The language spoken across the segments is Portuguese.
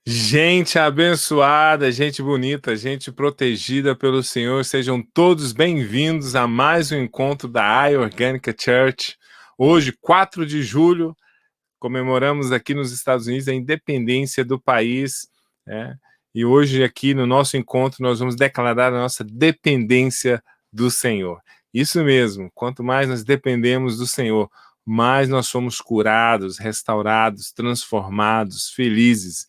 Gente abençoada, gente bonita, gente protegida pelo Senhor, sejam todos bem-vindos a mais um encontro da iOrgânica Church. Hoje, 4 de julho, comemoramos aqui nos Estados Unidos a independência do país, né? E hoje aqui no nosso encontro nós vamos declarar a nossa dependência do Senhor. Isso mesmo, quanto mais nós dependemos do Senhor, mais nós somos curados, restaurados, transformados, felizes.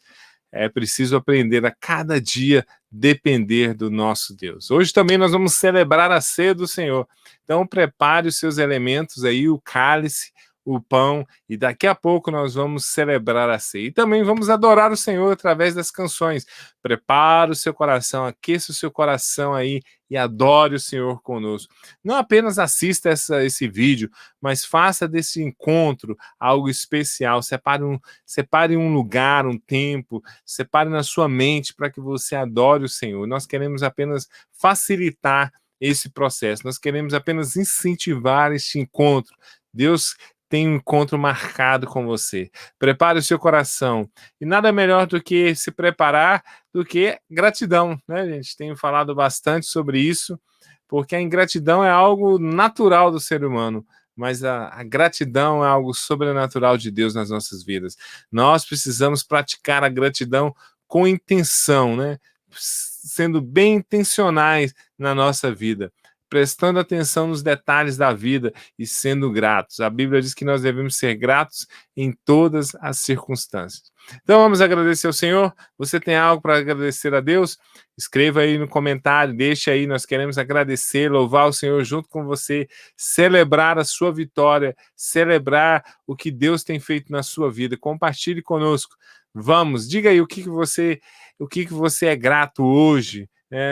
É preciso aprender a cada dia depender do nosso Deus. Hoje também nós vamos celebrar a ceia do Senhor. Então prepare os seus elementos aí, o cálice, o pão, e daqui a pouco nós vamos celebrar a ceia. E também vamos adorar o Senhor através das canções. Prepare o seu coração, aqueça o seu coração aí e adore o Senhor conosco. Não apenas assista esse vídeo, mas faça desse encontro algo especial. Separe um lugar, um tempo, separe na sua mente para que você adore o Senhor. Nós queremos apenas facilitar esse processo, nós queremos apenas incentivar este encontro. Deus tem um encontro marcado com você. Prepare o seu coração. E nada melhor do que se preparar do que gratidão, né, gente? Tenho falado bastante sobre isso, porque a ingratidão é algo natural do ser humano, mas a gratidão é algo sobrenatural de Deus nas nossas vidas. Nós precisamos praticar a gratidão com intenção, né? Sendo bem intencionais na nossa vida, prestando atenção nos detalhes da vida e sendo gratos. A Bíblia diz que nós devemos ser gratos em todas as circunstâncias. Então vamos agradecer ao Senhor. Você tem algo para agradecer a Deus? Escreva aí no comentário, deixa aí, nós queremos agradecer, louvar o Senhor junto com você, celebrar a sua vitória, celebrar o que Deus tem feito na sua vida. Compartilhe conosco. Vamos, diga aí o que você é grato hoje,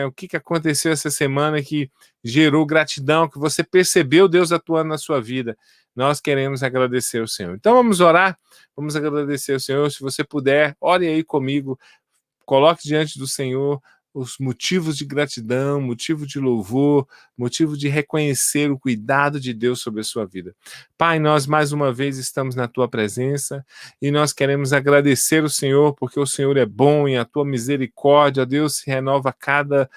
o que aconteceu essa semana que gerou gratidão, que você percebeu Deus atuando na sua vida. Nós queremos agradecer ao Senhor. Então vamos orar, vamos agradecer ao Senhor. Se você puder, ore aí comigo, coloque diante do Senhor os motivos de gratidão, motivo de louvor, motivo de reconhecer o cuidado de Deus sobre a sua vida. Pai, nós mais uma vez estamos na tua presença e nós queremos agradecer o Senhor, porque o Senhor é bom e a tua misericórdia, Deus, se renova a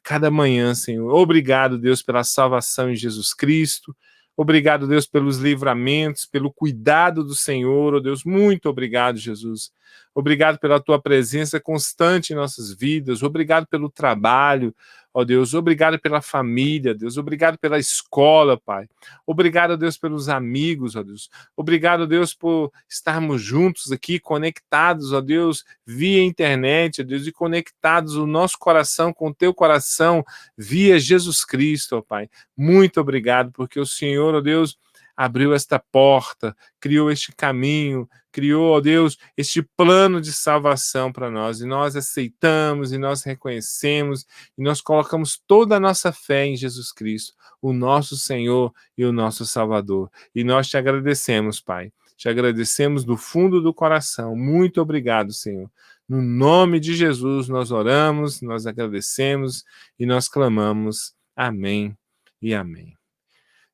cada manhã, Senhor. Obrigado, Deus, pela salvação em Jesus Cristo. Obrigado, Deus, pelos livramentos, pelo cuidado do Senhor, oh Deus. Muito obrigado, Jesus. Obrigado pela tua presença constante em nossas vidas. Obrigado pelo trabalho, ó Deus. Obrigado pela família, Deus. Obrigado pela escola, Pai. Obrigado, Deus, pelos amigos, ó Deus. Obrigado, Deus, por estarmos juntos aqui, conectados, ó Deus, via internet, ó Deus, e conectados o nosso coração com o teu coração via Jesus Cristo, ó Pai. Muito obrigado, porque o Senhor, ó Deus, abriu esta porta, criou este caminho, criou, ó Deus, este plano de salvação para nós, e nós aceitamos, e nós reconhecemos, e nós colocamos toda a nossa fé em Jesus Cristo, o nosso Senhor e o nosso Salvador. E nós te agradecemos, Pai. Te agradecemos do fundo do coração. Muito obrigado, Senhor. No nome de Jesus nós oramos, nós agradecemos e nós clamamos. Amém e amém.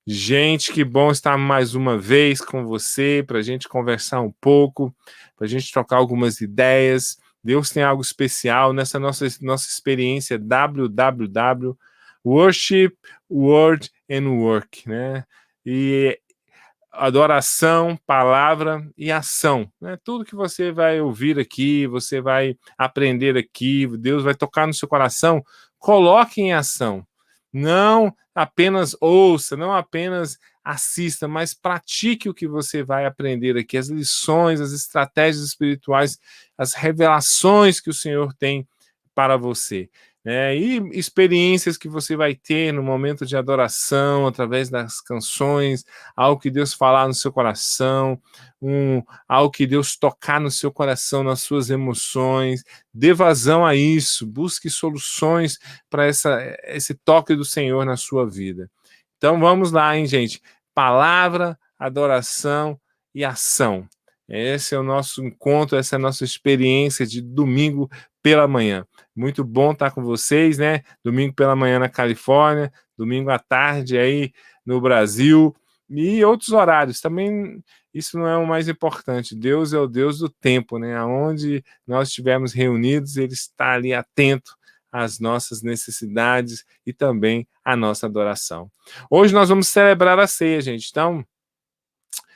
Gente, que bom estar mais uma vez com você, para a gente conversar um pouco, para a gente trocar algumas ideias. Deus tem algo especial nessa nossa experiência WWW, Worship, Word and Work, né? E adoração, palavra e ação, né? Tudo que você vai ouvir aqui, você vai aprender aqui, Deus vai tocar no seu coração, coloque em ação. Não apenas ouça, não apenas assista, mas pratique o que você vai aprender aqui, as lições, as estratégias espirituais, as revelações que o Senhor tem para você. E experiências que você vai ter no momento de adoração, através das canções, algo que Deus falar no seu coração, algo que Deus tocar no seu coração, nas suas emoções. Dê vazão a isso, busque soluções para esse toque do Senhor na sua vida. Então vamos lá, hein, gente? Palavra, adoração e ação. Esse é o nosso encontro, essa é a nossa experiência de domingo pela manhã. Muito bom estar com vocês, né? Domingo pela manhã na Califórnia, domingo à tarde aí no Brasil. E outros horários também, isso não é o mais importante. Deus é o Deus do tempo, né? Aonde nós estivermos reunidos, Ele está ali atento às nossas necessidades e também à nossa adoração. Hoje nós vamos celebrar a ceia, gente. Então,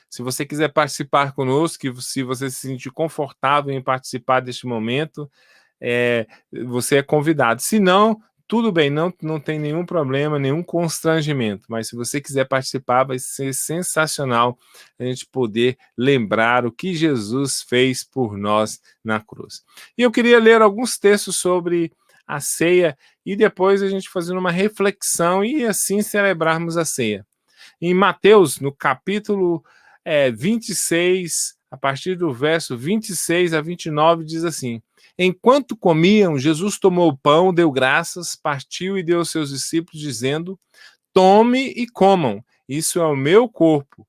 se você quiser participar conosco, se você se sentir confortável em participar deste momento, você é convidado. Se não, tudo bem, não tem nenhum problema, nenhum constrangimento, mas se você quiser participar, vai ser sensacional a gente poder lembrar o que Jesus fez por nós na cruz. E eu queria ler alguns textos sobre a ceia e depois a gente fazer uma reflexão e assim celebrarmos a ceia. Em Mateus, no capítulo 26, a partir do verso 26 a 29, diz assim: Enquanto comiam, Jesus tomou o pão, deu graças, partiu e deu aos seus discípulos, dizendo: Tome e comam, isso é o meu corpo.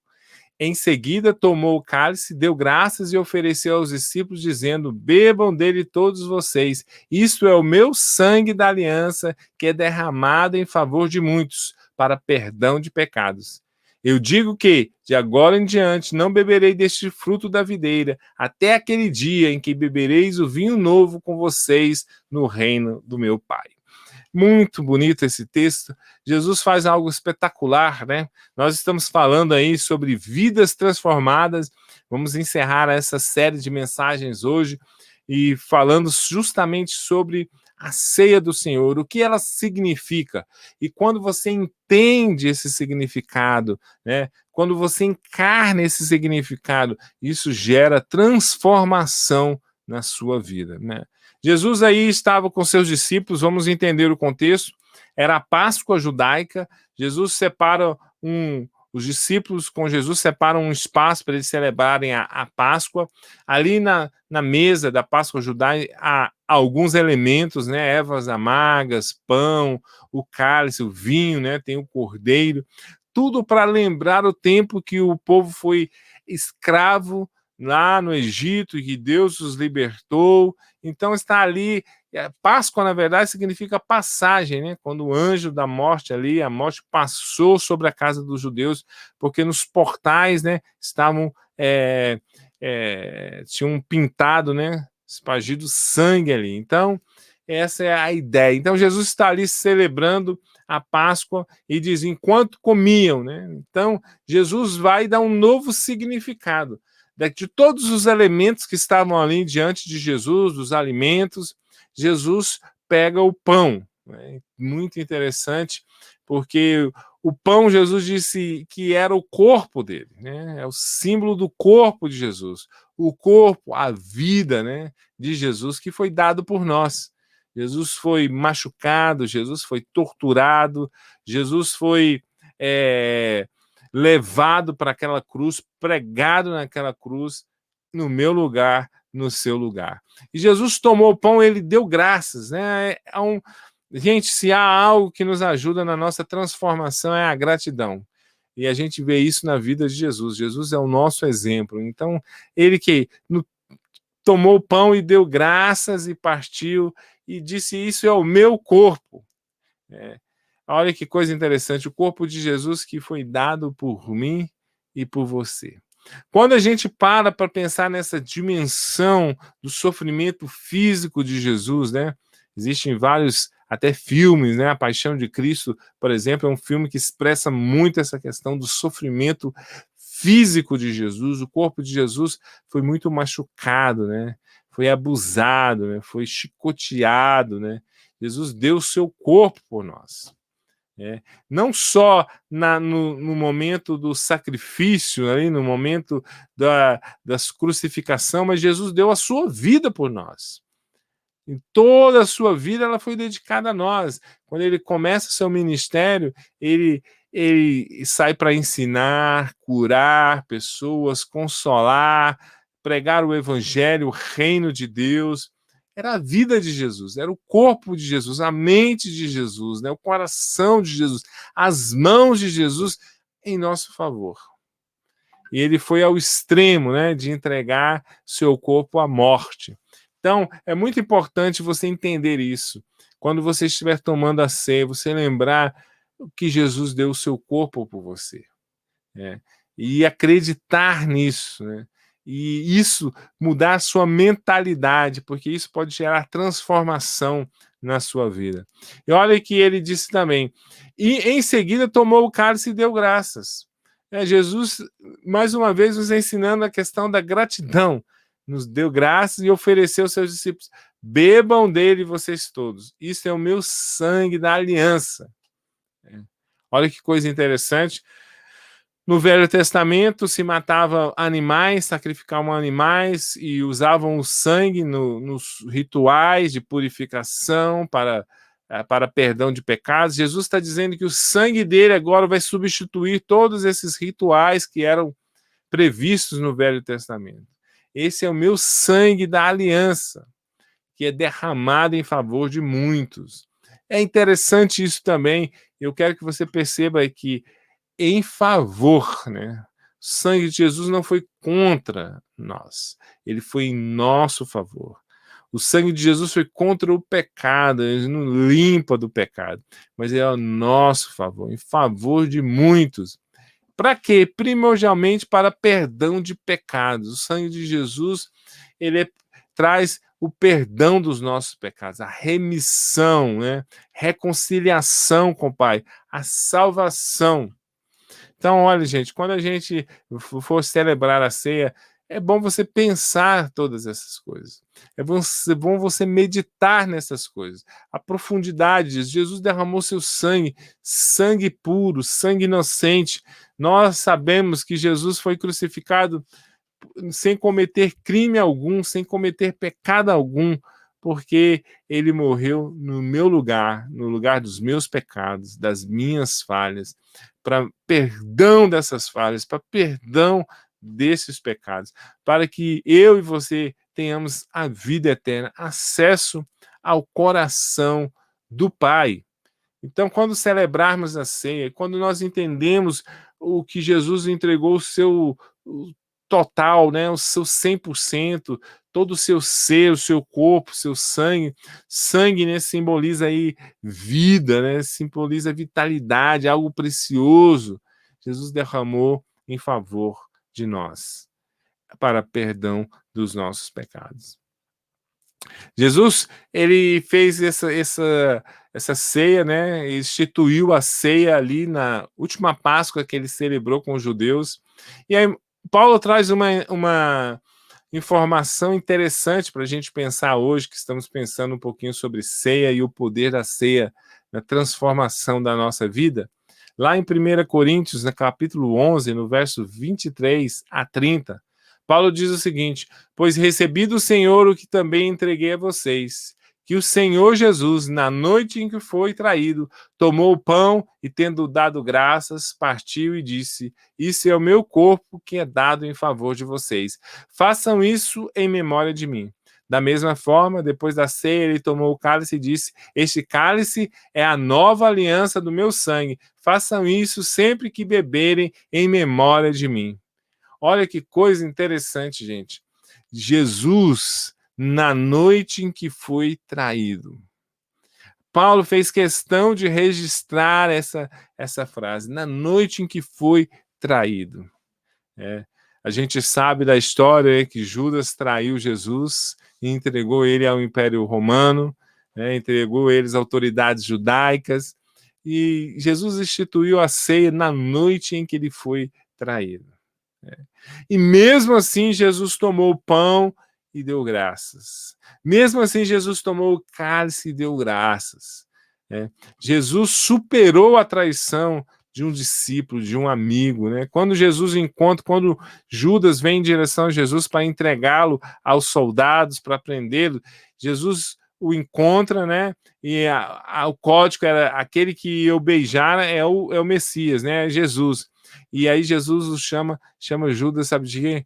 Em seguida, tomou o cálice, deu graças e ofereceu aos discípulos, dizendo: Bebam dele todos vocês, isso é o meu sangue da aliança, que é derramado em favor de muitos, para perdão de pecados. Eu digo que, de agora em diante, não beberei deste fruto da videira, até aquele dia em que bebereis o vinho novo com vocês no reino do meu Pai. Muito bonito esse texto. Jesus faz algo espetacular, né? Nós estamos falando aí sobre vidas transformadas. Vamos encerrar essa série de mensagens hoje e falando justamente sobre a ceia do Senhor, o que ela significa. E quando você entende esse significado, né? Quando você encarna esse significado, isso gera transformação na sua vida, né? Jesus aí estava com seus discípulos, vamos entender o contexto, era a Páscoa judaica, Jesus separa os discípulos com Jesus separam um espaço para eles celebrarem a Páscoa. Ali na mesa da Páscoa judaica há alguns elementos, né? Ervas amargas, pão, o cálice, o vinho, né? Tem o cordeiro, tudo para lembrar o tempo que o povo foi escravo lá no Egito e que Deus os libertou. Então está ali, Páscoa na verdade significa passagem, né? Quando o anjo da morte ali, a morte passou sobre a casa dos judeus, porque nos portais, né, estavam, tinham pintado, né, espargido sangue ali. Então essa é a ideia. Então Jesus está ali celebrando a Páscoa e diz, enquanto comiam, né? Então Jesus vai dar um novo significado de todos os elementos que estavam ali diante de Jesus, dos alimentos. Jesus pega o pão, né? Muito interessante, porque o pão, Jesus disse que era o corpo dele, né? É o símbolo do corpo de Jesus, o corpo, a vida, né, de Jesus que foi dado por nós. Jesus foi machucado, Jesus foi torturado, Jesus foi levado para aquela cruz, pregado naquela cruz, no meu lugar, no seu lugar. E Jesus tomou o pão, ele deu graças, né? Gente, se há algo que nos ajuda na nossa transformação é a gratidão. E a gente vê isso na vida de Jesus. Jesus é o nosso exemplo. Então, ele que tomou o pão e deu graças e partiu e disse: Isso é o meu corpo. Olha que coisa interessante, o corpo de Jesus que foi dado por mim e por você. Quando a gente para pensar nessa dimensão do sofrimento físico de Jesus, né? Existem vários até filmes, né? A Paixão de Cristo, por exemplo, é um filme que expressa muito essa questão do sofrimento físico de Jesus. O corpo de Jesus foi muito machucado, né? Foi abusado, né? Foi chicoteado, né? Jesus deu o seu corpo por nós. Não só no momento do sacrifício, ali, no momento da crucificação, mas Jesus deu a sua vida por nós. Em toda a sua vida ela foi dedicada a nós. Quando ele começa o seu ministério, ele sai para ensinar, curar pessoas, consolar, pregar o evangelho, o reino de Deus. Era a vida de Jesus, era o corpo de Jesus, a mente de Jesus, né? O coração de Jesus, as mãos de Jesus em nosso favor. E ele foi ao extremo, né, de entregar seu corpo à morte. Então, é muito importante você entender isso. Quando você estiver tomando a ceia, você lembrar que Jesus deu o seu corpo por você. É, e acreditar nisso, né? E isso mudar a sua mentalidade, porque isso pode gerar transformação na sua vida. E olha que ele disse também, e em seguida tomou o cálice e deu graças. Jesus, mais uma vez, nos ensinando a questão da gratidão, nos deu graças e ofereceu aos seus discípulos, bebam dele vocês todos, isso é o meu sangue da aliança. Olha que coisa interessante. No Velho Testamento se matava animais, sacrificavam animais e usavam o sangue nos rituais de purificação para perdão de pecados. Jesus está dizendo que o sangue dele agora vai substituir todos esses rituais que eram previstos no Velho Testamento. Esse é o meu sangue da aliança, que é derramado em favor de muitos. É interessante isso também. Eu quero que você perceba que em favor, né? O sangue de Jesus não foi contra nós, ele foi em nosso favor. O sangue de Jesus foi contra o pecado, ele não limpa do pecado, mas é ao nosso favor, em favor de muitos. Para quê? Primordialmente para perdão de pecados. O sangue de Jesus, traz o perdão dos nossos pecados, a remissão, né? Reconciliação com o Pai, a salvação. Então, olha, gente, quando a gente for celebrar a ceia, é bom você pensar todas essas coisas. É bom você meditar nessas coisas. A profundidade disso. Jesus derramou seu sangue, sangue puro, sangue inocente. Nós sabemos que Jesus foi crucificado sem cometer crime algum, sem cometer pecado algum, porque ele morreu no meu lugar, no lugar dos meus pecados, das minhas falhas, para perdão dessas falhas, para perdão desses pecados, para que eu e você tenhamos a vida eterna, acesso ao coração do Pai. Então, quando celebrarmos a ceia, quando nós entendemos o que Jesus entregou o seu total, né, o seu 100%, todo o seu ser, o seu corpo, o seu sangue. Sangue, né, simboliza aí vida, né, simboliza vitalidade, algo precioso. Jesus derramou em favor de nós, para perdão dos nossos pecados. Jesus, ele fez essa ceia, né, instituiu a ceia ali na última Páscoa que ele celebrou com os judeus. E aí Paulo traz uma informação interessante para a gente pensar hoje, que estamos pensando um pouquinho sobre ceia e o poder da ceia na transformação da nossa vida. Lá em 1 Coríntios, no capítulo 11, no verso 23 a 30, Paulo diz o seguinte: pois recebi do Senhor o que também entreguei a vocês, que o Senhor Jesus, na noite em que foi traído, tomou o pão e, tendo dado graças, partiu e disse: isso é o meu corpo que é dado em favor de vocês. Façam isso em memória de mim. Da mesma forma, depois da ceia, ele tomou o cálice e disse: este cálice é a nova aliança do meu sangue. Façam isso sempre que beberem em memória de mim. Olha que coisa interessante, gente. Jesus, na noite em que foi traído. Paulo fez questão de registrar essa frase, na noite em que foi traído. A gente sabe da história que Judas traiu Jesus e entregou ele ao Império Romano, entregou ele às autoridades judaicas, e Jesus instituiu a ceia na noite em que ele foi traído. E mesmo assim, Jesus tomou o pão e deu graças. Mesmo assim, Jesus tomou o cálice e deu graças. Jesus superou a traição de um discípulo, de um amigo. Quando quando Judas vem em direção a Jesus para entregá-lo aos soldados, para prendê-lo, Jesus o encontra, e o código era aquele que eu beijar é o Messias, Jesus. E aí Jesus o chama Judas, sabe de quê?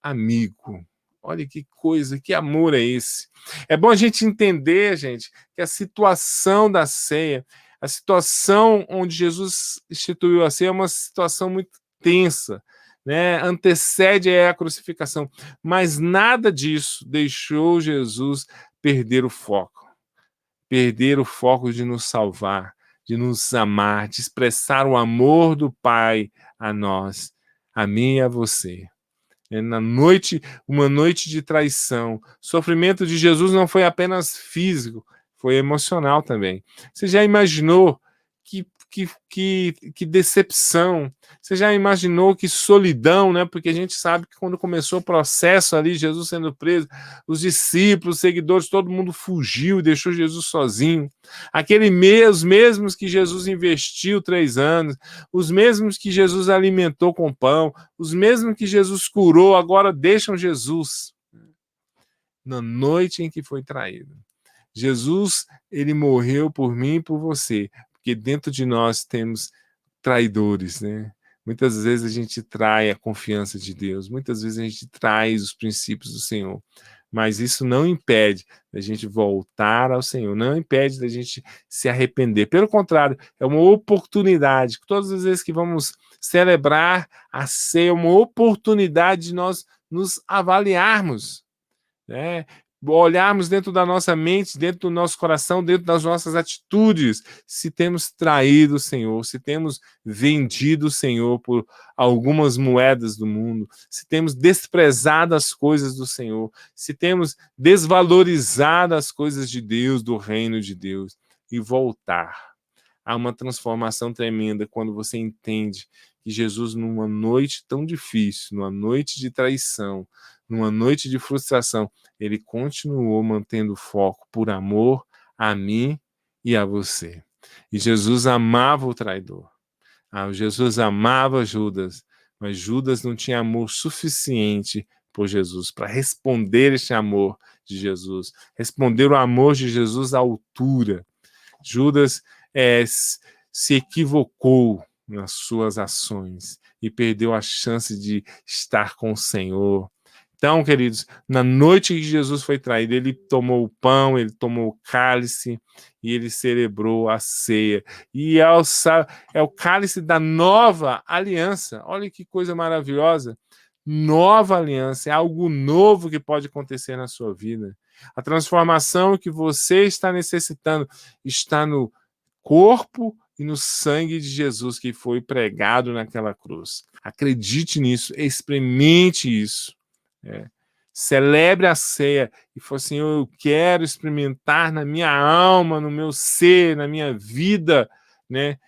Amigo. Olha que coisa, que amor é esse? É bom a gente entender, gente, que a situação da ceia, a situação onde Jesus instituiu a ceia é uma situação muito tensa, antecede a crucificação, mas nada disso deixou Jesus perder o foco de nos salvar, de nos amar, de expressar o amor do Pai a nós, a mim e a você. Na noite, uma noite de traição. O sofrimento de Jesus não foi apenas físico, foi emocional também. Você já imaginou que decepção? Você já imaginou que solidão, né? Porque a gente sabe que quando começou o processo ali, Jesus sendo preso, os discípulos, os seguidores, todo mundo fugiu e deixou Jesus sozinho. Os mesmos que Jesus investiu 3 anos, os mesmos que Jesus alimentou com pão, os mesmos que Jesus curou, agora deixam Jesus na noite em que foi traído. Jesus, ele morreu por mim e por você, porque dentro de nós temos traidores, né? Muitas vezes a gente trai a confiança de Deus, muitas vezes a gente trai os princípios do Senhor, mas isso não impede da gente voltar ao Senhor, não impede da gente se arrepender. Pelo contrário, é uma oportunidade. Todas as vezes que vamos celebrar a ceia, é uma oportunidade de nós nos avaliarmos, né? Olharmos dentro da nossa mente, dentro do nosso coração, dentro das nossas atitudes, se temos traído o Senhor, se temos vendido o Senhor por algumas moedas do mundo, se temos desprezado as coisas do Senhor, se temos desvalorizado as coisas de Deus, do reino de Deus, e voltar. Há uma transformação tremenda quando você entende que Jesus, numa noite tão difícil, numa noite de traição, numa noite de frustração, ele continuou mantendo o foco por amor a mim e a você. E Jesus amava o traidor. Jesus amava Judas, mas Judas não tinha amor suficiente por Jesus para responder esse amor de Jesus, responder o amor de Jesus à altura. Judas se equivocou nas suas ações e perdeu a chance de estar com o Senhor. Então, queridos, na noite que Jesus foi traído, ele tomou o pão, ele tomou o cálice e ele celebrou a ceia. E é o cálice da nova aliança. Olha que coisa maravilhosa. Nova aliança, é algo novo que pode acontecer na sua vida. A transformação que você está necessitando está no corpo e no sangue de Jesus que foi pregado naquela cruz. Acredite nisso, experimente isso. Celebre a ceia e fale assim: eu quero experimentar na minha alma, no meu ser, na minha vida, né,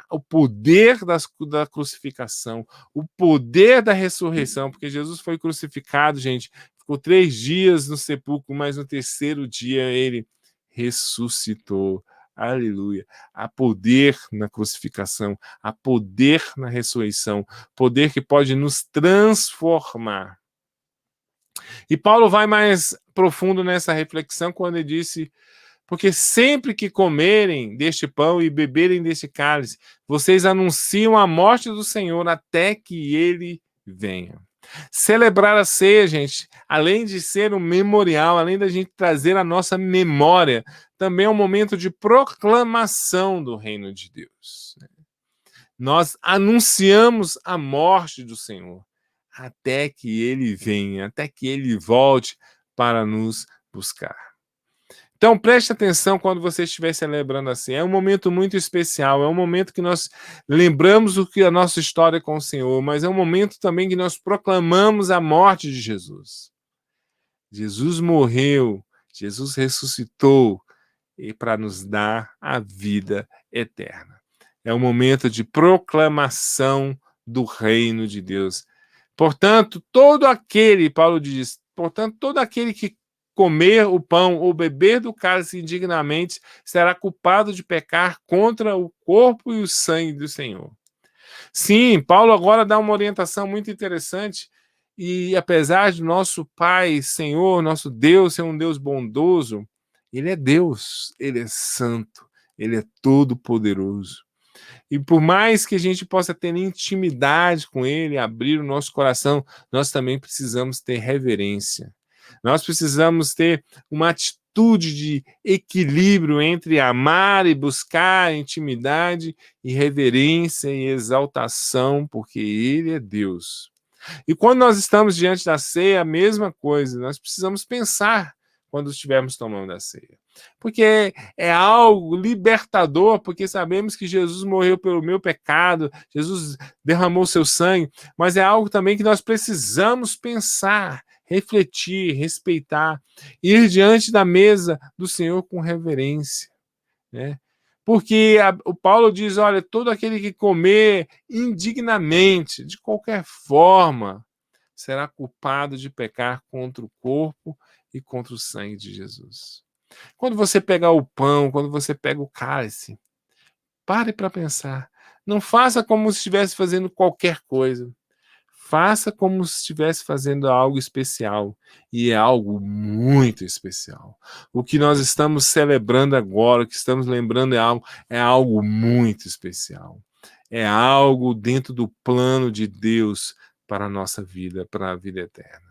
o poder da crucificação, o poder da ressurreição, porque Jesus foi crucificado, gente, ficou 3 dias no sepulcro, mas no 3º dia ele ressuscitou. Aleluia. Há poder na crucificação, há poder na ressurreição, poder que pode nos transformar. E Paulo vai mais profundo nessa reflexão quando ele disse: porque sempre que comerem deste pão e beberem deste cálice, vocês anunciam a morte do Senhor até que ele venha. Celebrar a ceia, gente, além de ser um memorial, além da gente trazer a nossa memória, também é um momento de proclamação do reino de Deus. Nós anunciamos a morte do Senhor até que ele venha, até que ele volte para nos buscar. Então, preste atenção quando você estiver celebrando assim. É um momento muito especial, é um momento que nós lembramos o que a nossa história com o Senhor, mas é um momento também que nós proclamamos a morte de Jesus. Jesus morreu, Jesus ressuscitou e para nos dar a vida eterna. É um momento de proclamação do reino de Deus. Portanto, Paulo diz, todo aquele que comer o pão ou beber do cálice indignamente será culpado de pecar contra o corpo e o sangue do Senhor. Sim, Paulo agora dá uma orientação muito interessante e apesar de nosso Pai, Senhor, nosso Deus ser um Deus bondoso, ele é Deus, ele é santo, ele é todo-poderoso. E por mais que a gente possa ter intimidade com ele, abrir o nosso coração, nós também precisamos ter reverência. Nós precisamos ter uma atitude de equilíbrio entre amar e buscar intimidade e reverência e exaltação, porque ele é Deus. E quando nós estamos diante da ceia, a mesma coisa, nós precisamos pensar quando estivermos tomando a ceia. porque é algo libertador, porque sabemos que Jesus morreu pelo meu pecado, Jesus derramou seu sangue, mas é algo também que nós precisamos pensar, refletir, respeitar, ir diante da mesa do Senhor com reverência, né? Porque o Paulo diz, olha, todo aquele que comer indignamente, de qualquer forma, será culpado de pecar contra o corpo e contra o sangue de Jesus. Quando você pegar o pão, quando você pega o cálice, pare para pensar. Não faça como se estivesse fazendo qualquer coisa. Faça como se estivesse fazendo algo especial. E é algo muito especial. O que nós estamos celebrando agora, o que estamos lembrando é algo muito especial. É algo dentro do plano de Deus para a nossa vida, para a vida eterna.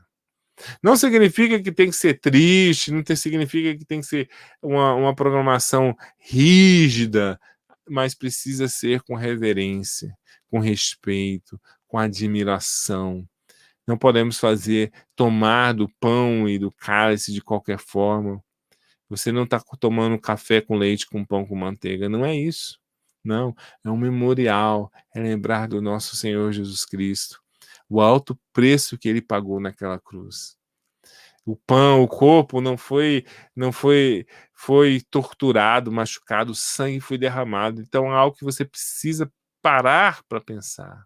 Não significa que tem que ser triste, não significa que tem que ser uma programação rígida, mas precisa ser com reverência, com respeito, com admiração. Não podemos tomar do pão e do cálice de qualquer forma. Você não está tomando café com leite com pão com manteiga, não é isso. Não, é um memorial, é lembrar do nosso Senhor Jesus Cristo, o alto preço que ele pagou naquela cruz. O pão, o corpo não foi torturado, machucado, o sangue foi derramado. Então é algo que você precisa parar para pensar.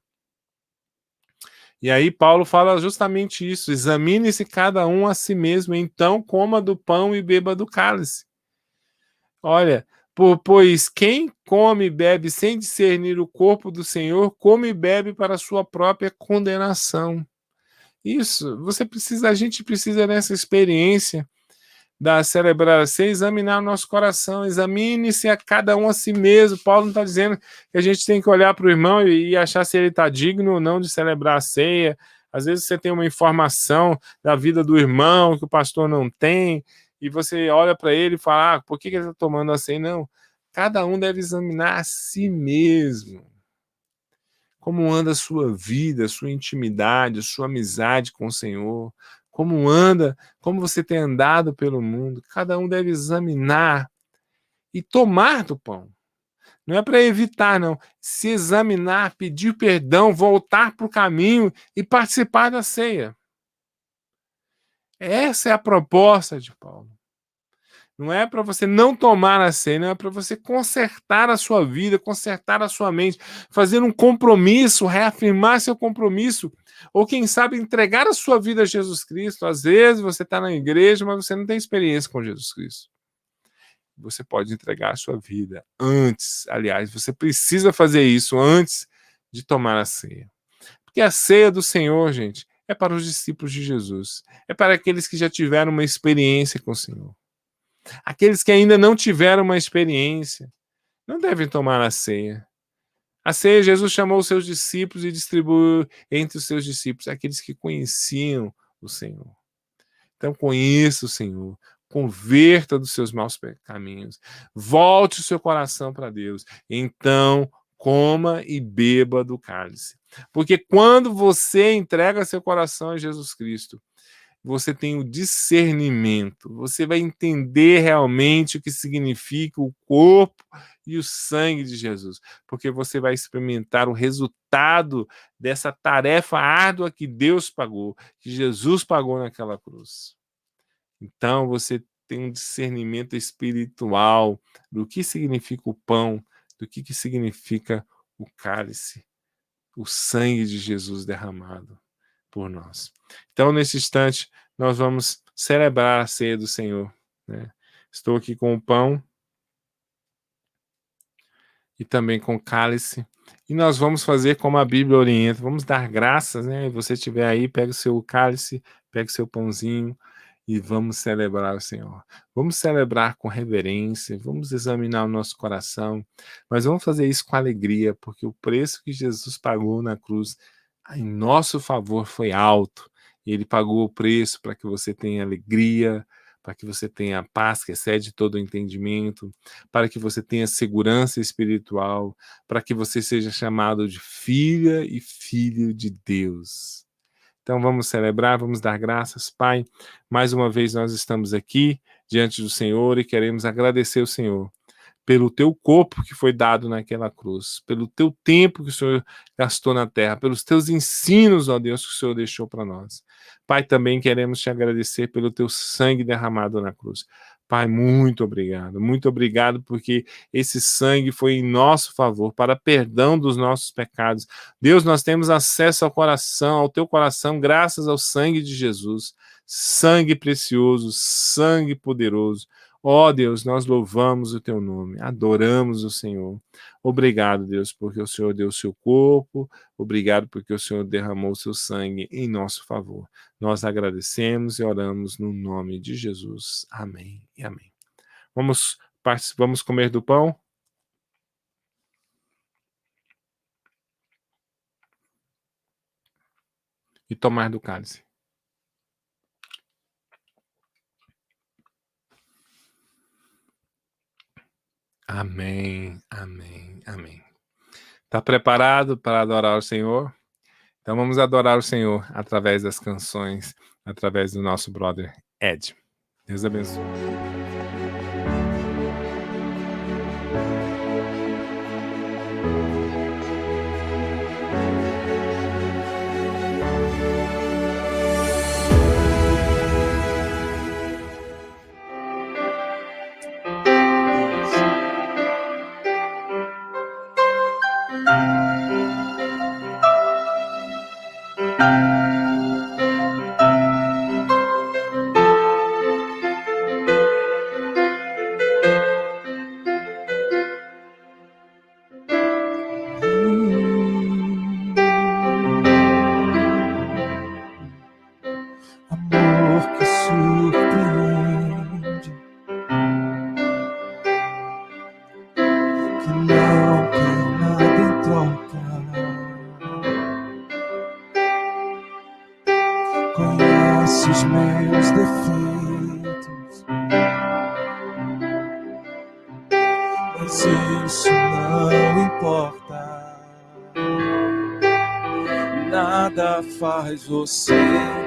E aí Paulo fala justamente isso: examine-se cada um a si mesmo, então coma do pão e beba do cálice. Olha, pois quem come e bebe sem discernir o corpo do Senhor, come e bebe para a sua própria condenação. Isso, a gente precisa dessa experiência da celebração, examinar o nosso coração, examine-se a cada um a si mesmo. Paulo não está dizendo que a gente tem que olhar para o irmão e achar se ele está digno ou não de celebrar a ceia. Às vezes você tem uma informação da vida do irmão que o pastor não tem, e você olha para ele e fala, por que ele está tomando a ceia? Não, cada um deve examinar a si mesmo. Como anda a sua vida, a sua intimidade, a sua amizade com o Senhor? Como você tem andado pelo mundo? Cada um deve examinar e tomar do pão. Não é para evitar, não. Se examinar, pedir perdão, voltar para o caminho e participar da ceia. Essa é a proposta de Paulo. Não é para você não tomar a ceia, não é para você consertar a sua vida, consertar a sua mente, fazer um compromisso, reafirmar seu compromisso, ou quem sabe entregar a sua vida a Jesus Cristo. Às vezes você está na igreja, mas você não tem experiência com Jesus Cristo. Você pode entregar a sua vida antes, aliás, você precisa fazer isso antes de tomar a ceia. Porque a ceia do Senhor, gente, é para os discípulos de Jesus, é para aqueles que já tiveram uma experiência com o Senhor. Aqueles que ainda não tiveram uma experiência não devem tomar a ceia. A ceia, Jesus chamou os seus discípulos e distribuiu entre os seus discípulos aqueles que conheciam o Senhor. Então, conheça o Senhor, converta dos seus maus caminhos, volte o seu coração para Deus. Então, coma e beba do cálice. Porque quando você entrega seu coração a Jesus Cristo, você tem o discernimento, você vai entender realmente o que significa o corpo e o sangue de Jesus, porque você vai experimentar o resultado dessa tarefa árdua que Deus pagou, que Jesus pagou naquela cruz. Então você tem um discernimento espiritual do que significa o pão, do que significa o cálice, o sangue de Jesus derramado por nós. Então, nesse instante, nós vamos celebrar a ceia do Senhor, né? Estou aqui com o pão e também com o cálice, e nós vamos fazer como a Bíblia orienta, vamos dar graças, né? Se você estiver aí, pega o seu cálice, pega o seu pãozinho e vamos celebrar o Senhor. Vamos celebrar com reverência, vamos examinar o nosso coração, mas vamos fazer isso com alegria, porque o preço que Jesus pagou na cruz em nosso favor foi alto. Ele pagou o preço para que você tenha alegria, para que você tenha paz que excede todo o entendimento, para que você tenha segurança espiritual, para que você seja chamado de filha e filho de Deus. Então vamos celebrar, vamos dar graças, Pai. Mais uma vez nós estamos aqui diante do Senhor e queremos agradecer o Senhor pelo teu corpo que foi dado naquela cruz, pelo teu tempo que o Senhor gastou na terra, pelos teus ensinos, ó Deus, que o Senhor deixou para nós. Pai, também queremos te agradecer pelo teu sangue derramado na cruz. Pai, muito obrigado, porque esse sangue foi em nosso favor, para perdão dos nossos pecados. Deus, nós temos acesso ao coração, ao teu coração, graças ao sangue de Jesus. Sangue precioso, sangue poderoso. Ó Deus, nós louvamos o teu nome, adoramos o Senhor. Obrigado, Deus, porque o Senhor deu o seu corpo, obrigado porque o Senhor derramou o seu sangue em nosso favor. Nós agradecemos e oramos no nome de Jesus. Amém e amém. Vamos comer do pão? E tomar do cálice. Amém, amém, amém. Está preparado para adorar o Senhor? Então vamos adorar o Senhor através das canções, através do nosso brother Ed. Deus abençoe. Amor que surpreende, que não quer nada em troca, conhece os meus defeitos, mas isso não importa. Nada faz você